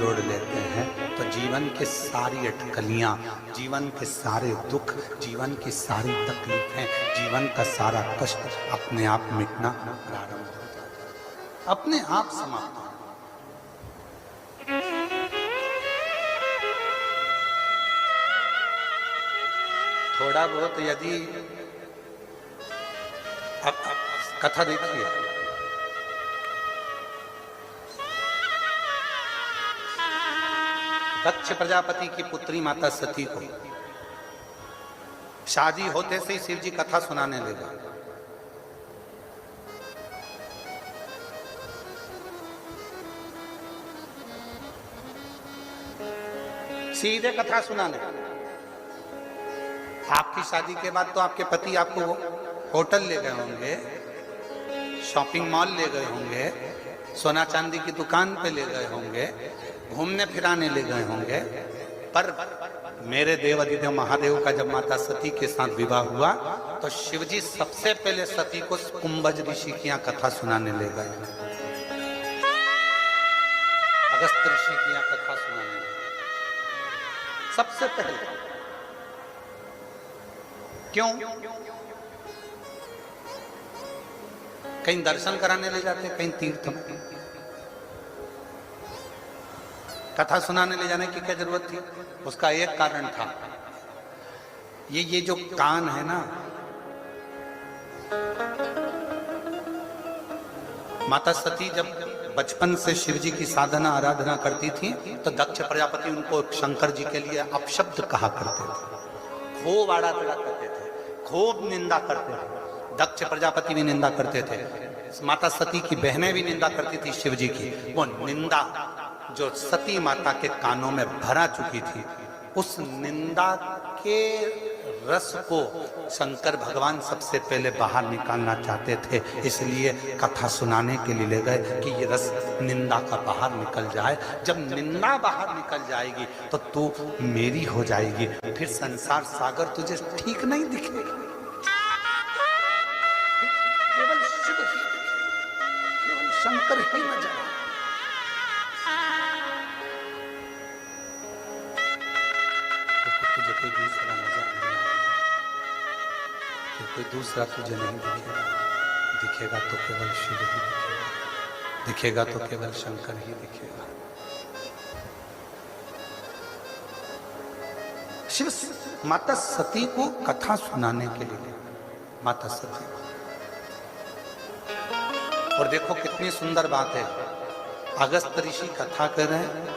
जोड़ लेते हैं तो जीवन के सारी अटकलियाँ, जीवन के सारे दुख, जीवन की सारी तकलीफें, जीवन का सारा कष्ट अपने आप मिटना प्रारंभ हो जाता है, अपने आप समाप्त हो। थोड़ा बहुत यदि अब कथा देखिए, दक्ष प्रजापति की पुत्री माता सती को शादी होते से ही शिव जी कथा सुनाने लगा। सीधे कथा सुनाने। आपकी शादी के बाद तो आपके पति आपको होटल ले गए होंगे, शॉपिंग मॉल ले गए होंगे, सोना चांदी की दुकान पे ले गए होंगे, घूमने फिराने ले गए होंगे, पर मेरे देव अधिदेव महादेव का जब माता सती के साथ विवाह हुआ तो शिवजी सबसे पहले सती को कुंभज ऋषि की यहाँ कथा सुनाने ले गए। अगस्त ऋषि की यहाँ कथा सुनाने ले गए सबसे पहले। क्यों? कहीं दर्शन कराने ले जाते, कहीं तीर्थ में। कथा सुनाने ले जाने की क्या जरूरत थी? उसका एक कारण था, ये जो कान है ना, माता सती जब बचपन से शिव जी की साधना आराधना करती थी तो दक्ष प्रजापति उनको शंकर जी के लिए अपशब्द कहा करते थे, खूब आड़ा तड़ा करते थे, खूब निंदा करते थे। दक्ष प्रजापति भी निंदा करते थे, माता सती की बहनें भी निंदा करती थी शिव जी की। वो निंदा जो सती माता के कानों में भरा चुकी थी, उस निंदा के रस को शंकर भगवान सबसे पहले बाहर निकालना चाहते थे, इसलिए कथा सुनाने के लिए ले गए कि ये रस निंदा का बाहर निकल जाए। जब निंदा बाहर निकल जाएगी तो तू मेरी हो जाएगी, फिर संसार सागर तुझे ठीक नहीं दिखेगा, केवल शिव ही, केवल शंकर ही नजर आए। तुझे कोई दूसरा नजर नहीं आएगा, कोई दूसरा तुझे नहीं दिखेगा, दिखेगा तो केवल शिव ही दिखेगा, दिखेगा तो केवल शंकर ही दिखेगा। शिव माता सती को कथा सुनाने के लिए, माता सती को। और देखो कितनी सुंदर बात है, अगस्त ऋषि कथा कर रहे हैं,